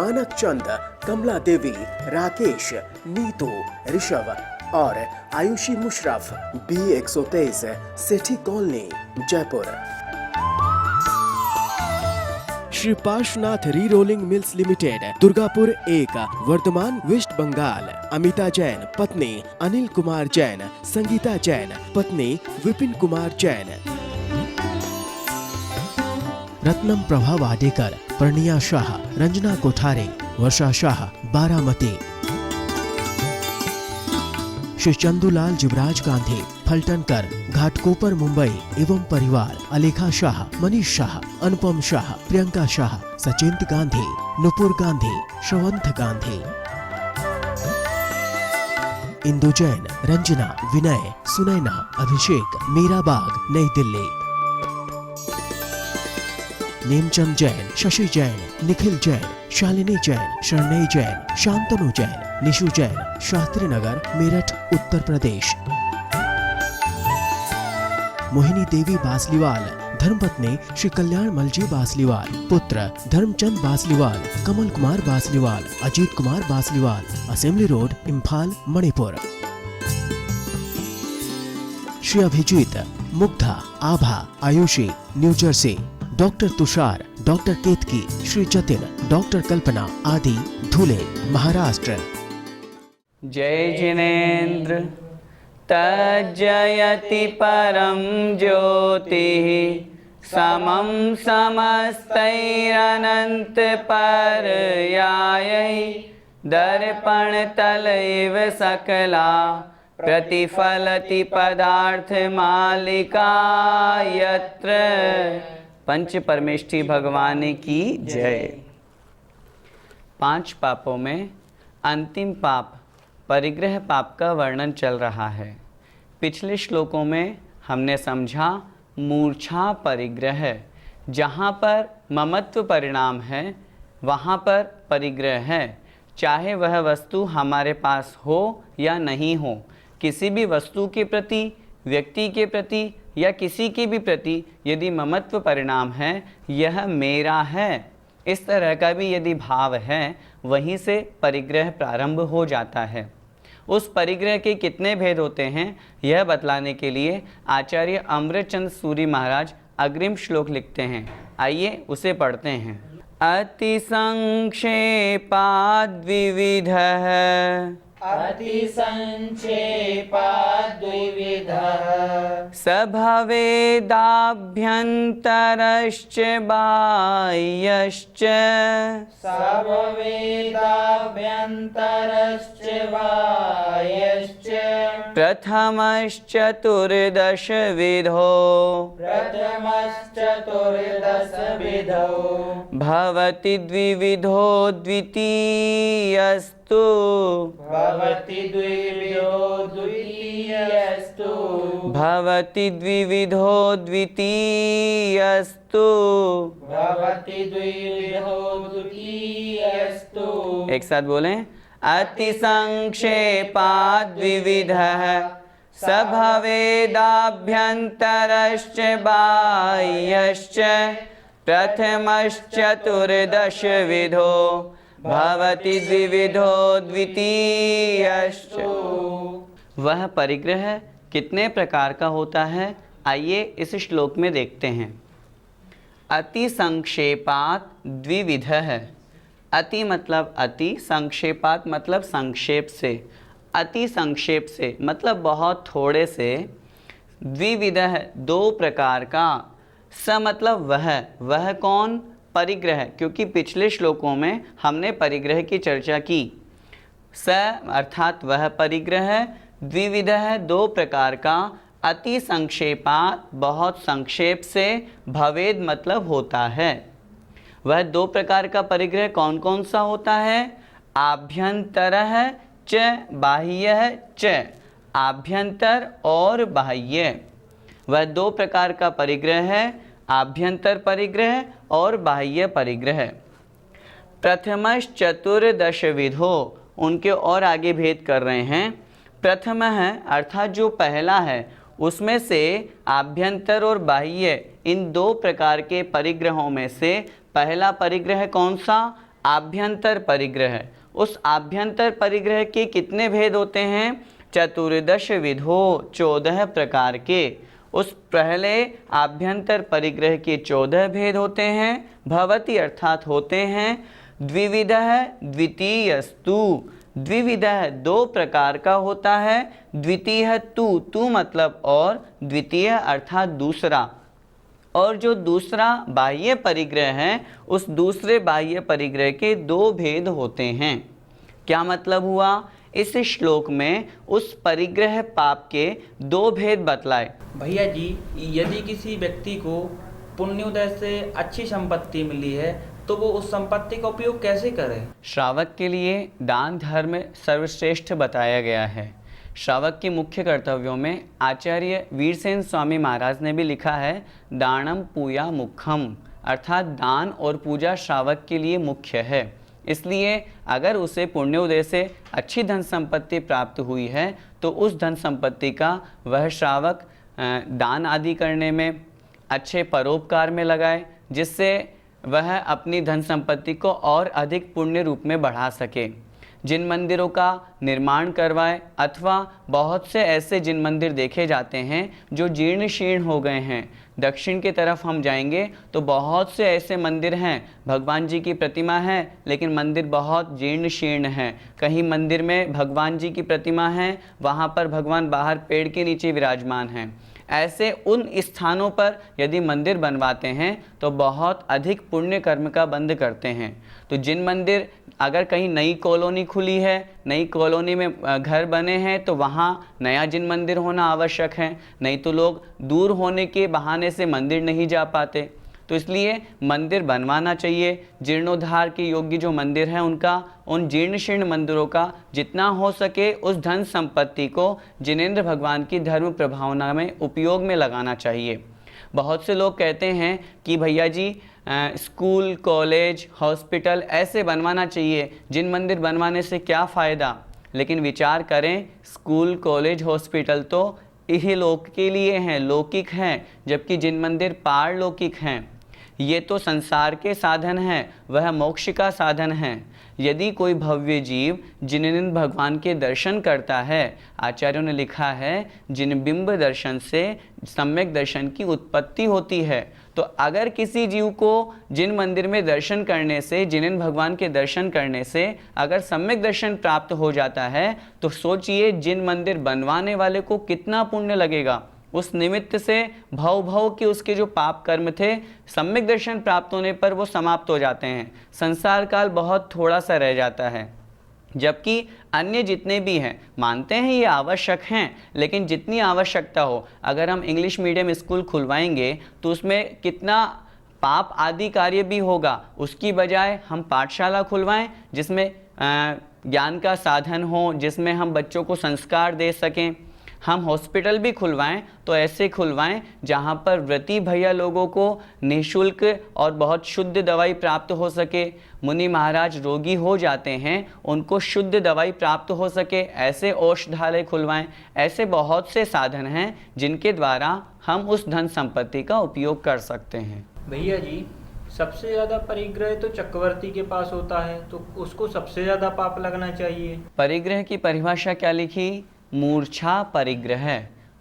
मानक चंद, कमला देवी, राकेश, नीतू, ऋषभ और Ayushi Musharraf, B123, Sethi Colony, Jaipur. Shri Parshwanath Re Rolling Mills Limited, Durgapur 1, Vardhaman, West Bengal. Amita Jain, पत्नी अनिल कुमार जैन, संगीता जैन, पत्नी विपिन कुमार जैन। रत्नम प्रभा वाडेकर, प्रणिया शाह, रंजना कोठारे, वर्षा शाह, बारामती। श्री चंदूलाल जुबराज गांधी, फलटनकर, घाटकोपर, मुंबई एवं परिवार। अलेखा शाह, मनीष शाह, अनुपम शाह, प्रियंका शाह, सचिंत गांधी, नुपुर गांधी, श्रवंत गांधी। इंदु जैन, रंजना, विनय, सुनैना, अभिषेक, मीराबाग, नई दिल्ली। नेमचंद जैन, शशि जैन, निखिल जैन, शालिनी जैन, शरणई जैन, शांतनु जैन, निशु जैन, शास्त्री नगर, मेरठ, उत्तर प्रदेश। मोहिनी देवी बासलीवाल, धर्मपत्नी श्री कल्याण मलजी बासलीवाल, पुत्र Dharamchand Basliwal, Kamal Kumar Basliwal, Ajit Kumar Basliwal, Assembly Road, Imphal, Manipur. Shri Abhijeet, Mugdha, Abha, Ayushi, New Jersey. Doctor Tushar, doctor Ketki, Shri Jatin, doctor Kalpana आदि, धुले, महाराष्ट्र। जय जिनेन्द्र तज्जयति परम ज्योतिः समं समस्तैरनंत पर्यायै दर्पणतलैव सकला प्रतिफलति पदार्थ मालिका यत्र। पंच परमेष्ठी भगवान की जय। 5 पापों में अंतिम पाप परिग्रह पाप का वर्णन चल रहा है। पिछले श्लोकों में हमने समझा मूर्छा परिग्रह, जहाँ पर ममत्व परिणाम है वहाँ पर परिग्रह है। चाहे वह वस्तु हमारे पास हो या नहीं हो, किसी भी वस्तु के प्रति, व्यक्ति के प्रति या किसी के भी प्रति यदि ममत्व परिणाम है, यह मेरा है, इस तरह का भी यदि भाव है, वहीं से परिग्रह प्रारंभ हो जाता है। उस परिग्रह के कितने भेद होते हैं यह बतलाने के लिए आचार्य अमृतचंद सूरी महाराज अग्रिम श्लोक लिखते हैं। आइए उसे पढ़ते हैं। अति संक्षेपाद्विविधः सभवेदाभ्यन्तरश्च बाह्यश्च प्रथमश्चतुर्दशविधो भवति द्विविधो द्वितीयस्तु भवति द्विविधो द्वितीयस्तु। एक साथ बोलें। अति संक्षेपाद् विविधः स भवेदाभ्यन्तरश्च बाह्यश्च प्रथमश्चतुर्दशविधो भवति द्विविधो द्वितीयश्च। वह परिग्रह कितने प्रकार का होता है, आइए इस श्लोक में देखते हैं। अति संक्षेपात द्विविधः। अति मतलब अति, संक्षेपात मतलब संक्षेप से। अति संक्षेप से मतलब बहुत थोड़े से। द्विविधः दो प्रकार का। स मतलब वह कौन? परिग्रह, क्योंकि पिछले श्लोकों में हमने परिग्रह की चर्चा की। स अर्थात वह परिग्रह, द्विविधः दो प्रकार का, अति संक्षेपात बहुत संक्षेप से, भवेद मतलब होता है। वह दो प्रकार का परिग्रह कौन कौन सा होता है? आभ्यंतरः च बाह्यः च। आभ्यंतर और बाह्य, वह दो प्रकार का परिग्रह है, आभ्यंतर परिग्रह और बाह्य परिग्रह। प्रथमश्चतुर्दशविधो, उनके और आगे भेद कर रहे हैं। प्रथम है अर्थात जो पहला है, उसमें से आभ्यंतर और बाह्य इन दो प्रकार के परिग्रहों में से पहला परिग्रह कौन सा? आभ्यंतर परिग्रह। उस आभ्यंतर परिग्रह के कितने भेद होते हैं? चतुर्दश विधो, 14 प्रकार के। उस पहले आभ्यंतर परिग्रह के 14 भेद होते हैं। भवति अर्थात होते हैं। द्विविधः द्वितीयस्तु, द्विविधः 2 प्रकार का होता है। द्वितीय तू मतलब और, द्वितीय अर्थात दूसरा। और जो दूसरा बाह्य परिग्रह है, उस दूसरे बाह्य परिग्रह के 2 भेद होते हैं। क्या मतलब हुआ? इस श्लोक में उस परिग्रह पाप के 2 भेद बतलाए। भैया जी, यदि किसी व्यक्ति को पुण्योदय से अच्छी संपत्ति मिली है तो वो उस संपत्ति का उपयोग कैसे करे? श्रावक के लिए दान धर्म सर्वश्रेष्ठ बताया गया है। श्रावक के मुख्य कर्तव्यों में आचार्य वीरसेन स्वामी महाराज ने भी लिखा है, दानम पूया मुख्यम, अर्थात दान और पूजा श्रावक के लिए मुख्य है। इसलिए अगर उसे पुण्योदय से अच्छी धन संपत्ति प्राप्त हुई है तो उस धन संपत्ति का वह श्रावक दान आदि करने में, अच्छे परोपकार में लगाए, जिससे वह अपनी धन संपत्ति को और अधिक पुण्य रूप में बढ़ा सके। जिन मंदिरों का निर्माण करवाए, अथवा बहुत से ऐसे जिन मंदिर देखे जाते हैं जो जीर्ण शीर्ण हो गए हैं। दक्षिण की तरफ हम जाएंगे तो बहुत से ऐसे मंदिर हैं, भगवान जी की प्रतिमा है लेकिन मंदिर बहुत जीर्ण शीर्ण है। कहीं मंदिर में भगवान जी की प्रतिमा है, वहाँ पर भगवान बाहर पेड़ के नीचे विराजमान हैं। ऐसे उन स्थानों पर यदि मंदिर बनवाते हैं तो बहुत अधिक पुण्य कर्म का बंध करते हैं। तो जिन मंदिर, अगर कहीं नई कॉलोनी खुली है, नई कॉलोनी में घर बने हैं, तो वहाँ नया जिन मंदिर होना आवश्यक है, नहीं तो लोग दूर होने के बहाने से मंदिर नहीं जा पाते। तो इसलिए मंदिर बनवाना चाहिए। जीर्णोद्धार के योग्य जो मंदिर हैं उनका, उन जीर्ण शीर्ण मंदिरों का जितना हो सके उस धन संपत्ति को जिनेंद्र भगवान की धर्म प्रभावना में उपयोग में लगाना चाहिए। बहुत से लोग कहते हैं कि भैया जी स्कूल, कॉलेज, हॉस्पिटल ऐसे बनवाना चाहिए, जिन मंदिर बनवाने से क्या फ़ायदा। लेकिन विचार करें, स्कूल, कॉलेज, हॉस्पिटल तो इहलोक के लिए हैं, लौकिक हैं, जबकि जिन मंदिर पारलौकिक हैं। ये तो संसार के साधन हैं, वह मोक्ष का साधन है। यदि कोई भव्य जीव जिन भगवान के दर्शन करता है, आचार्यों ने लिखा है जिन बिंब दर्शन से सम्यक दर्शन की उत्पत्ति होती है। तो अगर किसी जीव को जिन मंदिर में दर्शन करने से, जिन भगवान के दर्शन करने से अगर सम्यक दर्शन प्राप्त हो जाता है, तो सोचिए जिन मंदिर बनवाने वाले को कितना पुण्य लगेगा। उस निमित्त से भव भव के उसके जो पाप कर्म थे, सम्यक दर्शन प्राप्त होने पर वो समाप्त हो जाते हैं। संसार काल बहुत थोड़ा सा रह जाता है। जबकि अन्य जितने भी हैं, मानते हैं ये आवश्यक हैं, लेकिन जितनी आवश्यकता हो, अगर हम इंग्लिश मीडियम स्कूल खुलवाएंगे तो उसमें कितना पाप आदि कार्य भी होगा। उसकी बजाय हम पाठशाला खुलवाएं जिसमें ज्ञान का साधन हो, जिसमें हम बच्चों को संस्कार दे सकें। हम हॉस्पिटल भी खुलवाएं तो ऐसे खुलवाएं जहां पर व्रती भैया लोगों को निःशुल्क और बहुत शुद्ध दवाई प्राप्त हो सके। मुनि महाराज रोगी हो जाते हैं, उनको शुद्ध दवाई प्राप्त हो सके, ऐसे औषधालय खुलवाएं। ऐसे बहुत से साधन हैं जिनके द्वारा हम उस धन संपत्ति का उपयोग कर सकते हैं। भैया जी, सबसे ज़्यादा परिग्रह तो चक्रवर्ती के पास होता है, तो उसको सबसे ज़्यादा पाप लगना चाहिए। परिग्रह की परिभाषा क्या लिखी? मूर्छा परिग्रह।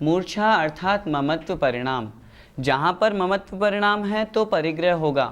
मूर्छा अर्थात ममत्व परिणाम। जहाँ पर ममत्व परिणाम है तो परिग्रह होगा।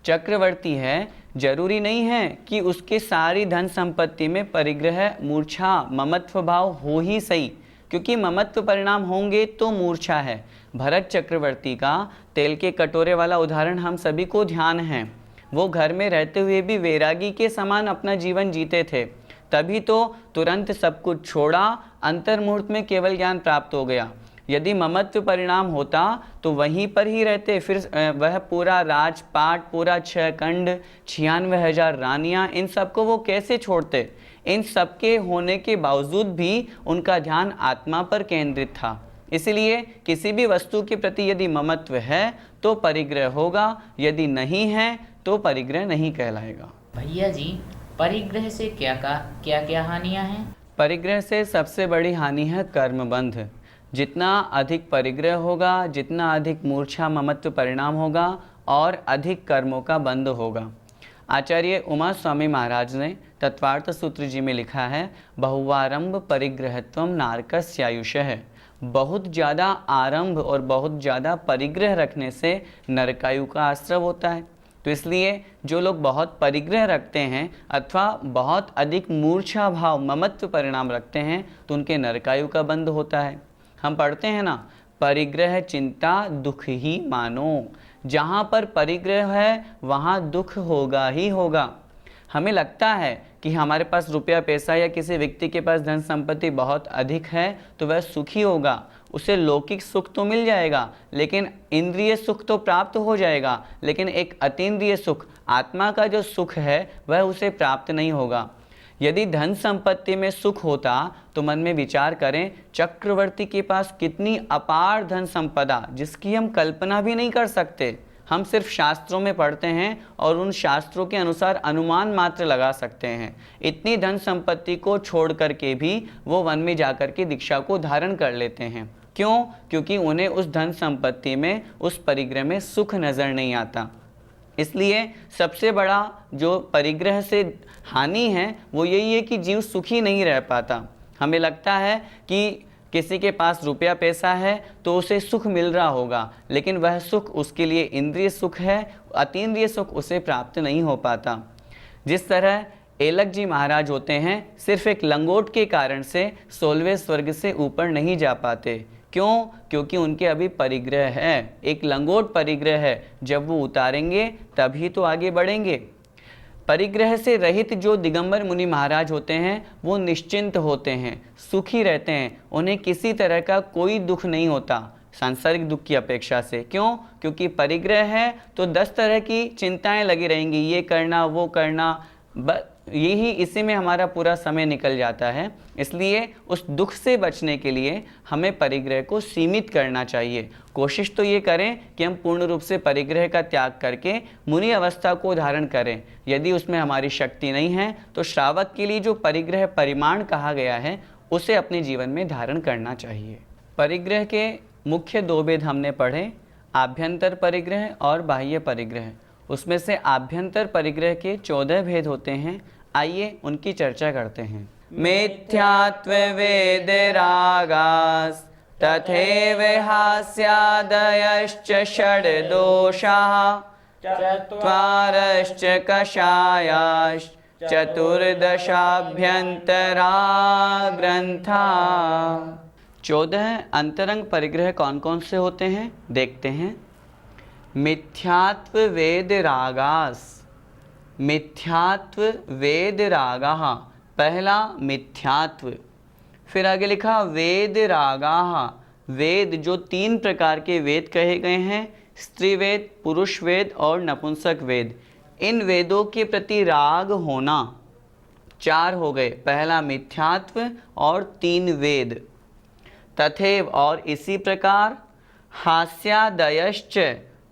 चक्रवर्ती है, जरूरी नहीं है कि उसके सारी धन संपत्ति में परिग्रह, मूर्छा, ममत्व भाव हो ही सही, क्योंकि ममत्व परिणाम होंगे तो मूर्छा है। भरत चक्रवर्ती का तेल के कटोरे वाला उदाहरण हम सभी को ध्यान है। वो घर में रहते हुए भी वैरागी के समान अपना जीवन जीते थे, तभी तो तुरंत सब कुछ छोड़ा, अंतर्मुहूर्त में केवल ज्ञान प्राप्त हो गया। यदि ममत्व परिणाम होता तो वहीं पर ही रहते, फिर वह पूरा राजपाट, पूरा 6 खंड, 96,000 रानियां, इन सबको वो कैसे छोड़ते। इन सब के होने के बावजूद भी उनका ध्यान आत्मा पर केंद्रित था। इसलिए किसी भी वस्तु के प्रति यदि ममत्व है तो परिग्रह होगा, यदि नहीं है तो परिग्रह नहीं कहलाएगा। भैया जी, परिग्रह से क्या क्या हानियां हैं? परिग्रह से सबसे बड़ी हानि है कर्मबंध। जितना अधिक परिग्रह होगा, जितना अधिक मूर्छा ममत्व परिणाम होगा और अधिक कर्मों का बंध होगा। आचार्य उमा स्वामी महाराज ने तत्वार्थ सूत्र जी में लिखा है, बहुवारंभ परिग्रहत्वम नारकस्यायुषः। बहुत ज़्यादा आरंभ और बहुत ज़्यादा परिग्रह रखने से नरकायु का आश्रव होता है। तो इसलिए जो लोग बहुत परिग्रह रखते हैं अथवा बहुत अधिक मूर्छा भाव ममत्व परिणाम रखते हैं तो उनके नरकायु का बंध होता है। हम पढ़ते हैं ना, परिग्रह चिंता दुख ही मानो। जहाँ पर परिग्रह है वहाँ दुख होगा ही होगा। हमें लगता है कि हमारे पास रुपया पैसा या किसी व्यक्ति के पास धन संपत्ति बहुत अधिक है तो वह सुखी होगा, उसे लौकिक सुख तो मिल जाएगा, लेकिन इंद्रिय सुख तो प्राप्त हो जाएगा, लेकिन एक अतीन्द्रिय सुख, आत्मा का जो सुख है वह उसे प्राप्त नहीं होगा। यदि धन संपत्ति में सुख होता तो मन में विचार करें, चक्रवर्ती के पास कितनी अपार धन संपदा जिसकी हम कल्पना भी नहीं कर सकते। हम सिर्फ शास्त्रों में पढ़ते हैं और उन शास्त्रों के अनुसार अनुमान मात्र लगा सकते हैं। इतनी धन संपत्ति को छोड़ करके भी वो वन में जाकर के दीक्षा को धारण कर लेते हैं। क्यों? क्योंकि उन्हें उस धन संपत्ति में, उस परिग्रह में सुख नज़र नहीं आता। इसलिए सबसे बड़ा जो परिग्रह से हानि है वो यही है कि जीव सुखी नहीं रह पाता। हमें लगता है कि किसी के पास रुपया पैसा है तो उसे सुख मिल रहा होगा, लेकिन वह सुख उसके लिए इंद्रिय सुख है, अतीन्द्रिय सुख उसे प्राप्त नहीं हो पाता। जिस तरह एलक जी महाराज होते हैं, सिर्फ एक लंगोट के कारण से 16वें स्वर्ग से ऊपर नहीं जा पाते। क्यों? क्योंकि उनके अभी परिग्रह है, एक लंगोट परिग्रह है। जब वो उतारेंगे तभी तो आगे बढ़ेंगे। परिग्रह से रहित जो दिगंबर मुनि महाराज होते हैं वो निश्चिंत होते हैं, सुखी रहते हैं, उन्हें किसी तरह का कोई दुख नहीं होता सांसारिक दुख की अपेक्षा से। क्यों? क्योंकि परिग्रह है तो 10 तरह की चिंताएं लगी रहेंगी, ये करना वो करना, यही इसी में हमारा पूरा समय निकल जाता है। इसलिए उस दुख से बचने के लिए हमें परिग्रह को सीमित करना चाहिए। कोशिश तो ये करें कि हम पूर्ण रूप से परिग्रह का त्याग करके मुनि अवस्था को धारण करें। यदि उसमें हमारी शक्ति नहीं है तो श्रावक के लिए जो परिग्रह परिमाण कहा गया है उसे अपने जीवन में धारण करना चाहिए। परिग्रह के मुख्य 2 भेद हमने पढ़े, आभ्यंतर परिग्रह और बाह्य परिग्रह। उसमें से आभ्यंतर परिग्रह के 14 भेद होते हैं। आइए उनकी चर्चा करते हैं। मिथ्यात्व वेद रागास् तथैव हास्यादयश्च षड् दोषाः चत्वारश्च कषायाश्च चतुर्दशाभ्यन्तरा ग्रंथा। 14 अंतरंग परिग्रह कौन कौन से होते हैं देखते हैं। मिथ्यात्व वेद रागास, मिथ्यात्व वेद रागाः, पहला मिथ्यात्व। फिर आगे लिखा वेद रागाः, वेद जो 3 प्रकार के वेद कहे गए हैं, स्त्री वेद, पुरुष वेद और नपुंसक वेद। इन वेदों के प्रति राग होना, 4 हो गए, पहला मिथ्यात्व और 3 वेद। तथैव और इसी प्रकार, हास्यादयश्च,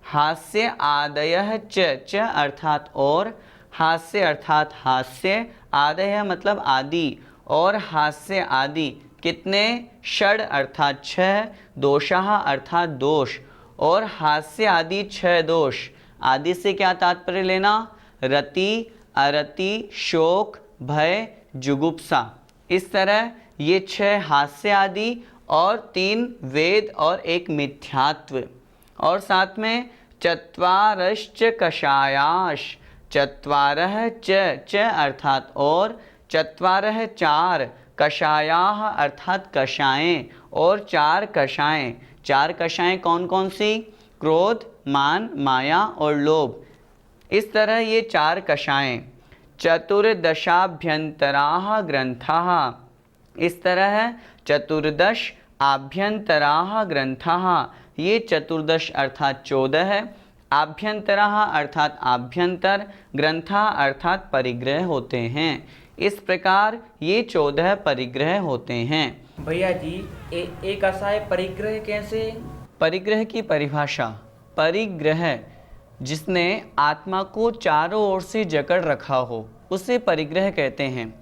हास्य आदयः च अर्थात और, हास्य अर्थात हास्य, आदय मतलब आदि, और हास्य आदि कितने? षड अर्थात 6, दोषाः अर्थात दोष, और हास्य आदि 6 दोष। आदि से क्या तात्पर्य लेना? रति, अरति, शोक, भय, जुगुप्सा। इस तरह ये 6 हास्य आदि और 3 वेद और 1 मिथ्यात्व। और साथ में चत्वारश्च कषायाश, चत्वारः च अर्थात और, चत्वारः 4, कषायाः अर्थात कषाएं, और 4 कषाएं। 4 कषाएं कौन कौन सी? क्रोध, मान, माया और लोभ। इस तरह ये 4 कषाएं। चतुर्दशाभ्यंतराः ग्रंथाः, इस तरह 14 आभ्यंतराः ग्रंथाः, ये 14 अर्थात 14 है। आभ्यंतराः अर्थात आभ्यंतर, ग्रंथा अर्थात परिग्रह होते हैं। इस प्रकार ये 14 परिग्रह होते हैं। भैया जी एक असहाय परिग्रह कैसे? परिग्रह की परिभाषा, परिग्रह जिसने आत्मा को चारों ओर से जकड़ रखा हो उसे परिग्रह कहते हैं।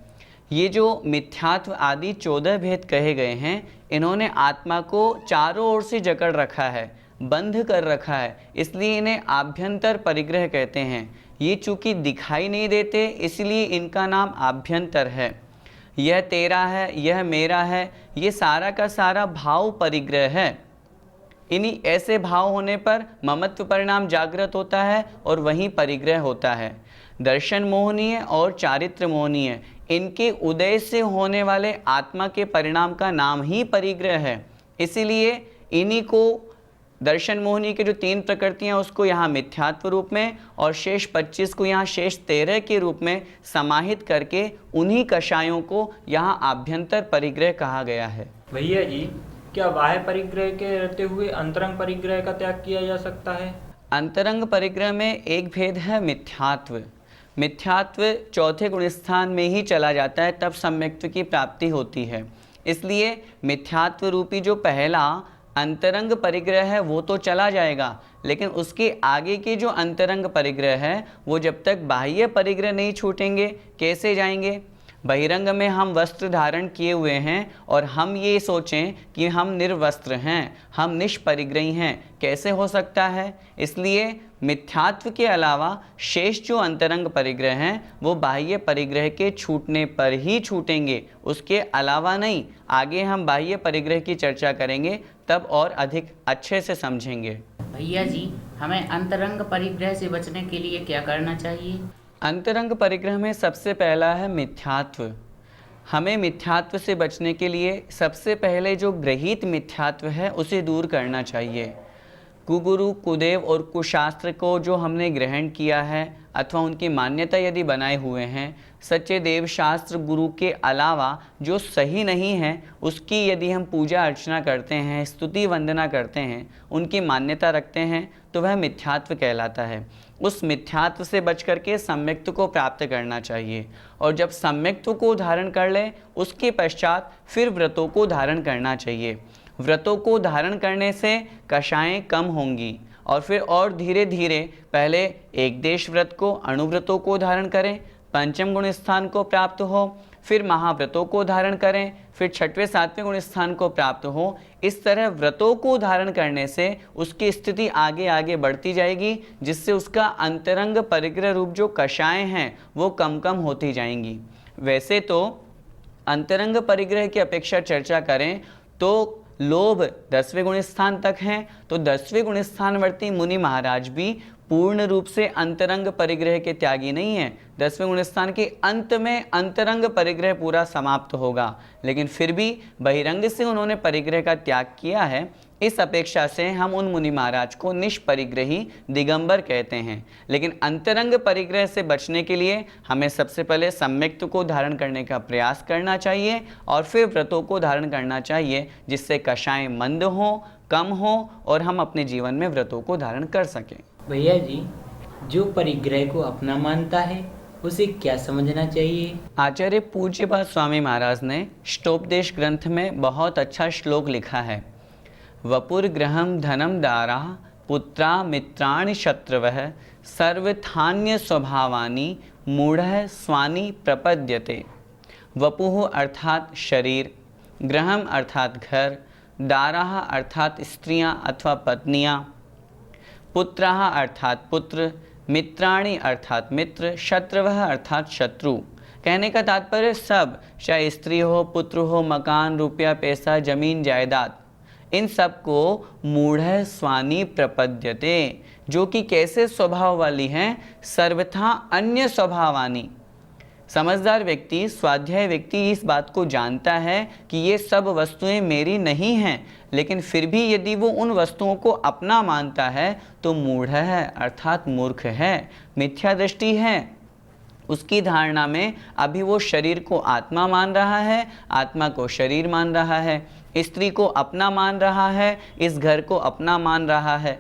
ये जो मिथ्यात्व आदि 14 भेद कहे गए हैं, इन्होंने आत्मा को चारों ओर से जकड़ रखा है, बंध कर रखा है, इसलिए इन्हें आभ्यंतर परिग्रह कहते हैं। ये चूँकि दिखाई नहीं देते इसलिए इनका नाम आभ्यंतर है। यह तेरा है, यह मेरा है, ये सारा का सारा भाव परिग्रह है। इन्हीं ऐसे भाव होने पर ममत्व परिणाम जागृत होता है और वहीं परिग्रह होता है। दर्शन मोहनीय और चारित्र मोहनीय, इनके उदय से होने वाले आत्मा के परिणाम का नाम ही परिग्रह है। इसीलिए इन्हीं को दर्शन मोहनी के जो 3 प्रकृतियाँ उसको यहाँ मिथ्यात्व रूप में और शेष 25 को यहाँ शेष 13 के रूप में समाहित करके उन्हीं कषायों को यहाँ आभ्यंतर परिग्रह कहा गया है। भैया जी, क्या बाह्य परिग्रह के रहते हुए अंतरंग परिग्रह का त्याग किया जा सकता है? अंतरंग परिग्रह में एक भेद है मिथ्यात्व। मिथ्यात्व चौथे गुण स्थान में ही चला जाता है, तब सम्यक्त्व की प्राप्ति होती है। इसलिए मिथ्यात्व रूपी जो पहला अंतरंग परिग्रह है वो तो चला जाएगा, लेकिन उसके आगे के जो अंतरंग परिग्रह है वो जब तक बाह्य परिग्रह नहीं छूटेंगे कैसे जाएंगे। बहिरंग में हम वस्त्र धारण किए हुए हैं और हम ये सोचें कि हम निर्वस्त्र हैं, हम निष्परिग्रही हैं, कैसे हो सकता है। इसलिए मिथ्यात्व के अलावा शेष जो अंतरंग परिग्रह हैं वो बाह्य परिग्रह के छूटने पर ही छूटेंगे, उसके अलावा नहीं। आगे हम बाह्य परिग्रह की चर्चा करेंगे तब और अधिक अच्छे से समझेंगे। भैया जी, हमें अंतरंग परिग्रह से बचने के लिए क्या करना चाहिए? अंतरंग परिग्रह में सबसे पहला है मिथ्यात्व। हमें मिथ्यात्व से बचने के लिए सबसे पहले जो गृहीत मिथ्यात्व है उसे दूर करना चाहिए। कुगुरु, कुदेव और कुशास्त्र को जो हमने ग्रहण किया है अथवा उनकी मान्यता यदि बनाए हुए हैं, सच्चे देव शास्त्र गुरु के अलावा जो सही नहीं है उसकी यदि हम पूजा अर्चना करते हैं, स्तुति वंदना करते हैं, उनकी मान्यता रखते हैं तो वह मिथ्यात्व कहलाता है। उस मिथ्यात्व से बच करके सम्यक्त्व को प्राप्त करना चाहिए और जब सम्यक्त्व को धारण कर ले उसके पश्चात फिर व्रतों को धारण करना चाहिए। व्रतों को धारण करने से कषायें कम होंगी और फिर और धीरे धीरे पहले एक देश व्रत को, अणुव्रतों को धारण करें, पंचम गुण स्थान को प्राप्त हो, फिर महाव्रतों को धारण करें, फिर 6वें 7वें गुण स्थान को प्राप्त हो। इस तरह व्रतों को धारण करने से उसकी स्थिति आगे आगे बढ़ती जाएगी, जिससे उसका अंतरंग परिग्रह रूप जो कषायें हैं वो कम कम होती जाएंगी। वैसे तो अंतरंग परिग्रह की अपेक्षा चर्चा करें तो लोभ 10वें गुण स्थान तक हैं, तो 10वें गुण स्थानवर्ती मुनि महाराज भी पूर्ण रूप से अंतरंग परिग्रह के त्यागी नहीं है। 10वें गुण स्थान के अंत में अंतरंग परिग्रह पूरा समाप्त होगा, लेकिन फिर भी बहिरंग से उन्होंने परिग्रह का त्याग किया है। इस अपेक्षा से हम उन मुनि महाराज को निष्परिग्रही दिगंबर कहते हैं। लेकिन अंतरंग परिग्रह से बचने के लिए हमें सबसे पहले सम्यक्त्व को धारण करने का प्रयास करना चाहिए और फिर व्रतों को धारण करना चाहिए, जिससे कषाय मंद हो, कम हो और हम अपने जीवन में व्रतों को धारण कर सकें। भैया जी, जो परिग्रह को अपना मानता है उसे क्या समझना चाहिए? आचार्य पूज्यपाद स्वामी महाराज ने ष्टोपदेश ग्रंथ में बहुत अच्छा श्लोक लिखा है। वपुर्ग्रहम धनम दारा पुत्रा मित्राणि शत्रवः सर्वथान्य स्वभावानि मूढ़ः स्वानि प्रपद्यते। वपुः अर्थात शरीर, ग्रहम अर्थात घर, दाराः अर्थात स्त्रियां अथवा पत्नियां, पुत्राः अर्थात पुत्र, मित्राणि अर्थात मित्र, शत्रवः अर्थात शत्रु। कहने का तात्पर्य सब, चाहे स्त्री हो, पुत्र हो, मकान, रुपया, पैसा, जमीन, जायदाद, इन सब को मूढ़ः स्वानि प्रपद्यते, जो कि कैसे स्वभाव वाली हैं, सर्वथा अन्य स्वभावानी। समझदार व्यक्ति, स्वाध्याय व्यक्ति इस बात को जानता है कि ये सब वस्तुएं मेरी नहीं हैं, लेकिन फिर भी यदि वो उन वस्तुओं को अपना मानता है तो मूढ़ है अर्थात मूर्ख है, मिथ्या दृष्टि है। उसकी धारणा में अभी वो शरीर को आत्मा मान रहा है, आत्मा को शरीर मान रहा है, स्त्री को अपना मान रहा है, इस घर को अपना मान रहा है।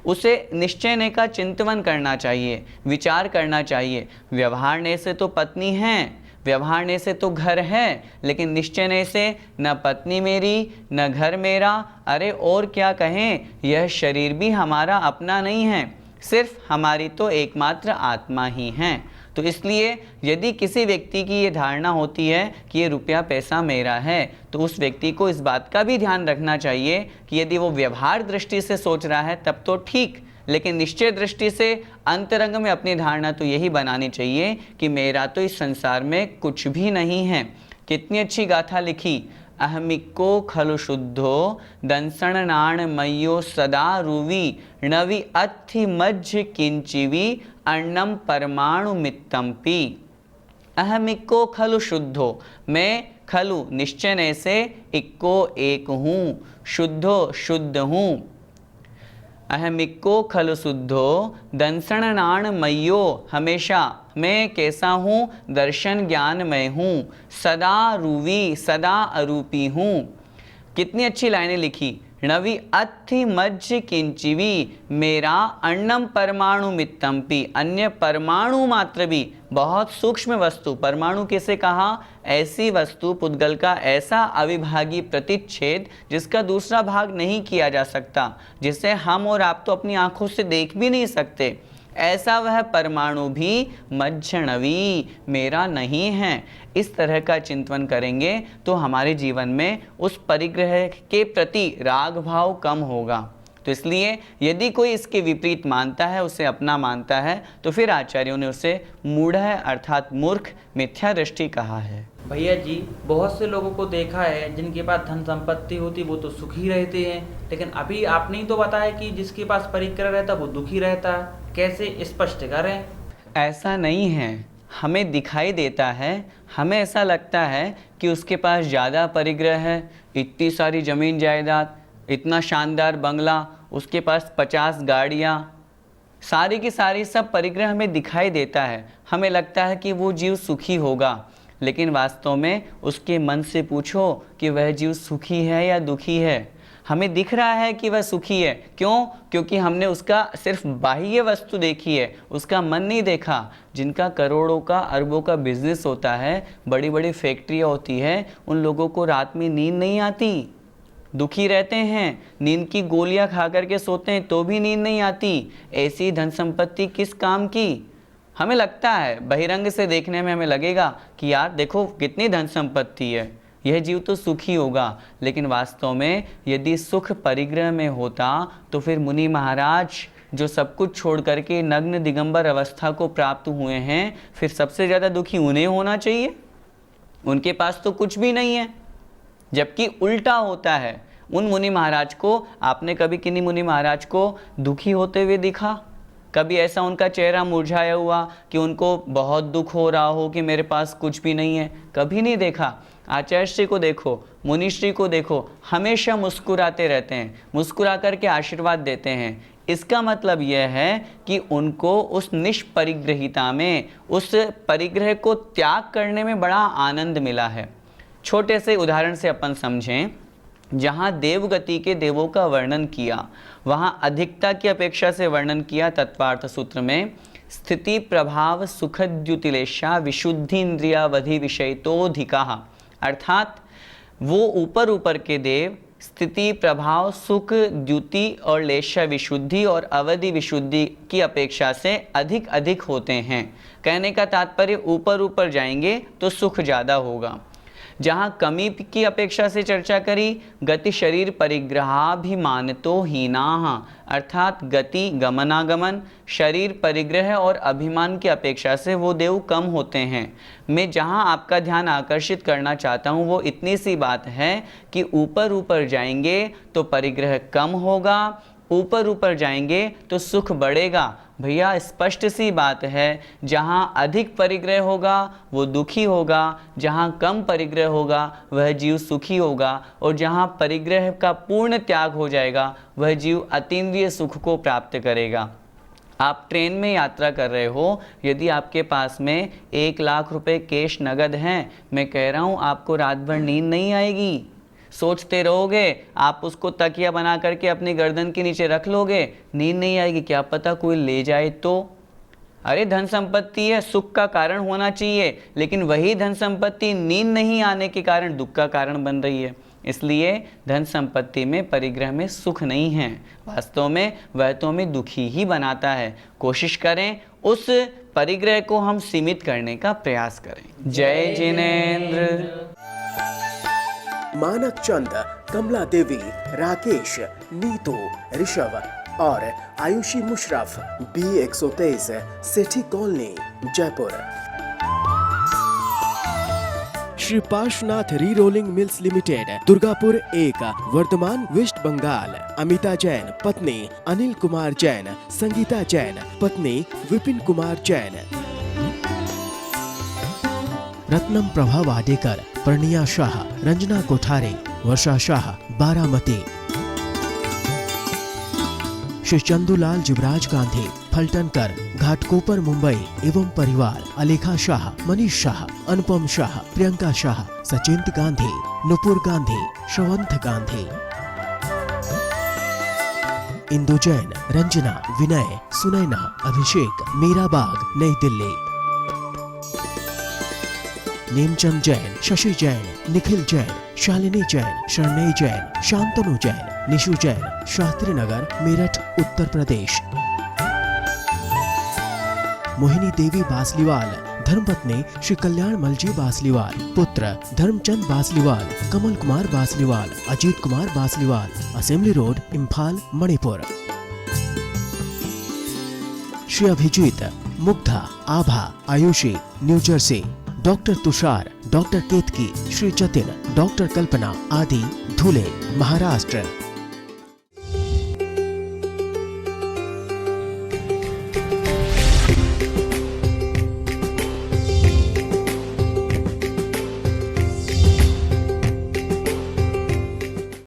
उसे निश्चय का चिंतन करना चाहिए, विचार करना चाहिए। व्यवहारने से तो पत्नी है, व्यवहारने से तो घर है, लेकिन निश्चय से न पत्नी मेरी न घर मेरा, अरे और क्या कहें, यह शरीर भी हमारा अपना नहीं है, सिर्फ हमारी तो एकमात्र आत्मा ही है। तो इसलिए यदि किसी व्यक्ति की ये धारणा होती है कि ये रुपया पैसा मेरा है, तो उस व्यक्ति को इस बात का भी ध्यान रखना चाहिए कि यदि वो व्यवहार दृष्टि से सोच रहा है तब तो ठीक, लेकिन निश्चय दृष्टि से अंतरंग में अपनी धारणा तो यही बनानी चाहिए कि मेरा तो इस संसार में कुछ भी नहीं है। कितनी अच्छी गाथा लिखी, अहमिको खलु शुद्धो दंसण नाण मयो सदा रुवी नवि अत्थि मज्ज किंचिवी अन्नम परमाणु मित्तम्पि। अहमिको खलु शुद्धो, मैं खलु निश्चय से, इक्को एक हूँ, शुद्धो शुद्ध हूँ। अहमिको खलु शुद्धो दंसण नाण मयो, हमेशा मैं कैसा हूँ, दर्शन ज्ञानमय हूँ। सदा रूवी, सदा अरूपी हूँ। कितनी अच्छी लाइनें लिखी, नवि अत्थि मज्ज किंचिवी, मेरा अन्नम परमाणु मित्तम्पि, अन्य परमाणु मात्र भी, बहुत सूक्ष्म वस्तु, परमाणु किसे कहा, ऐसी वस्तु, पुद्गल का ऐसा अविभागी प्रतिच्छेद जिसका दूसरा भाग नहीं किया जा सकता, जिसे हम और आप तो अपनी आंखों से देख भी नहीं सकते, ऐसा वह परमाणु भी मज्जनवी, मेरा नहीं है। इस तरह का चिंतन करेंगे तो हमारे जीवन में उस परिग्रह के प्रति राग भाव कम होगा। तो इसलिए यदि कोई इसके विपरीत मानता है, उसे अपना मानता है, तो फिर आचार्यों ने उसे मूढ़ अर्थात मूर्ख, मिथ्या दृष्टि कहा है। भैया जी, बहुत से लोगों को देखा है जिनके पास धन संपत्ति होती वो तो सुखी रहते हैं, लेकिन अभी आपने ही तो बताया कि जिसके पास परिग्रह रहता वो दुखी रहता है। कैसे स्पष्ट करें? ऐसा नहीं है, हमें दिखाई देता है, हमें ऐसा लगता है कि उसके पास ज़्यादा परिग्रह है, इतनी सारी ज़मीन जायदाद, इतना शानदार बंगला, उसके पास 50 गाड़ियाँ, सारी की सारी सब परिग्रह हमें दिखाई देता है। हमें लगता है कि वो जीव सुखी होगा, लेकिन वास्तव में उसके मन से पूछो कि वह जीव सुखी है या दुखी है। हमें दिख रहा है कि वह सुखी है, क्यों? क्योंकि हमने उसका सिर्फ बाह्य वस्तु देखी है, उसका मन नहीं देखा। जिनका करोड़ों का, अरबों का बिजनेस होता है, बड़ी बड़ी फैक्ट्रियाँ होती है, उन लोगों को रात में नींद नहीं आती, दुखी रहते हैं, नींद की गोलियां खा करके सोते हैं तो भी नींद नहीं आती। ऐसी धन संपत्ति किस काम की? हमें लगता है, बहिरंग से देखने में हमें लगेगा कि यार देखो कितनी धन संपत्ति है, यह जीव तो सुखी होगा, लेकिन वास्तव में यदि सुख परिग्रह में होता तो फिर मुनि महाराज जो सब कुछ छोड़ करके नग्न दिगंबर अवस्था को प्राप्त हुए हैं, फिर सबसे ज़्यादा दुखी उन्हें होना चाहिए। उनके पास तो कुछ भी नहीं है, जबकि उल्टा होता है। उन मुनि महाराज को, आपने कभी किन्हीं मुनि महाराज को दुखी होते हुए दिखा? कभी ऐसा उनका चेहरा मुरझाया हुआ कि उनको बहुत दुख हो रहा हो कि मेरे पास कुछ भी नहीं है? कभी नहीं देखा। आचार्य श्री को देखो, मुनिश्री को देखो, हमेशा मुस्कुराते रहते हैं, मुस्कुरा करके आशीर्वाद देते हैं। इसका मतलब यह है कि उनको उस निष्परिग्रहिता में, उस परिग्रह को त्याग करने में बड़ा आनंद मिला है। छोटे से उदाहरण से अपन समझें, जहाँ देवगति के देवों का वर्णन किया, वहाँ अधिकता की अपेक्षा से वर्णन किया तत्वार्थ सूत्र में। स्थिति प्रभाव सुखद्युतिलेशा विशुद्धि इंद्रियावधि विषयतोधिका, अर्थात वो ऊपर ऊपर के देव स्थिति प्रभाव सुख द्युति और लेशा विशुद्धि और अवधि विशुद्धि की अपेक्षा से अधिक अधिक होते हैं। कहने का तात्पर्य ऊपर ऊपर जाएंगे तो सुख ज़्यादा होगा। जहाँ कमी की अपेक्षा से चर्चा करी, गति शरीर परिग्रहाभिमानतो हीनाः, अर्थात गति गमनागमन, शरीर परिग्रह और अभिमान की अपेक्षा से वो देव कम होते हैं। मैं जहाँ आपका ध्यान आकर्षित करना चाहता हूँ वो इतनी सी बात है कि ऊपर ऊपर जाएंगे तो परिग्रह कम होगा, ऊपर ऊपर जाएंगे तो सुख बढ़ेगा। भैया स्पष्ट सी बात है, जहाँ अधिक परिग्रह होगा वो दुखी होगा, जहाँ कम परिग्रह होगा वह जीव सुखी होगा, और जहाँ परिग्रह का पूर्ण त्याग हो जाएगा वह जीव अतीन्द्रिय सुख को प्राप्त करेगा। आप ट्रेन में यात्रा कर रहे हो, यदि आपके पास में 1 लाख रुपए कैश नगद हैं, मैं कह रहा हूँ आपको रात भर नींद नहीं आएगी, सोचते रहोगे, आप उसको तकिया बना करके अपनी गर्दन के नीचे रख लोगे, नींद नहीं आएगी। क्या पता कोई ले जाए तो? अरे धन संपत्ति है, सुख का कारण होना चाहिए, लेकिन वही धन संपत्ति नींद नहीं आने के कारण दुख का कारण बन रही है। इसलिए धन संपत्ति में, परिग्रह में सुख नहीं है, वास्तव में वह तो हमें दुखी ही बनाता है। कोशिश करें उस परिग्रह को हम सीमित करने का प्रयास करें। जय जिनेंद्र। मानक चंद, कमला देवी, राकेश, नीतू, ऋषभ, और Ayushi Musharraf B123 Sethi Colony Jaipur. Shri Parshwanath Re Rolling Mills Limited Durgapur 1 Vardhaman West Bengal. Amita Jain पत्नी अनिल कुमार जैन, संगीता जैन पत्नी विपिन कुमार जैन। रत्नम प्रभा वाडेकर, प्रणिया शाह, रंजना कोठारे, वर्षा शाह बारामती। श्री चंदूलाल जुबराज गांधी फलटनकर घाटकोपर मुंबई एवं परिवार। अलेखा शाह, मनीष शाह, अनुपम शाह, प्रियंका शाह, सचिंत गांधी, नुपुर गांधी, श्रवंत गांधी। इंदु जैन, रंजना, विनय, सुनैना, अभिषेक, मीराबाग नई दिल्ली। नेमचंद जैन, शशि जैन, निखिल जैन, शालिनी जैन, शरणय जैन, शांतनु जैन, निशु जैन, शास्त्री नगर मेरठ उत्तर प्रदेश। मोहिनी देवी बासलीवाल, धर्मपत्नी श्री कल्याण मलजी बासलीवाल, पुत्र Dharamchand Basliwal, Kamal Kumar Basliwal, Ajit Kumar Basliwal, Assembly Road, Imphal, Manipur. Shri Abhijeet, Mugdha, Abha, Ayushi, New Jersey. Doctor Tushar, doctor Ketki, Shri Jatin, doctor Kalpana आदि, धुले, महाराष्ट्र।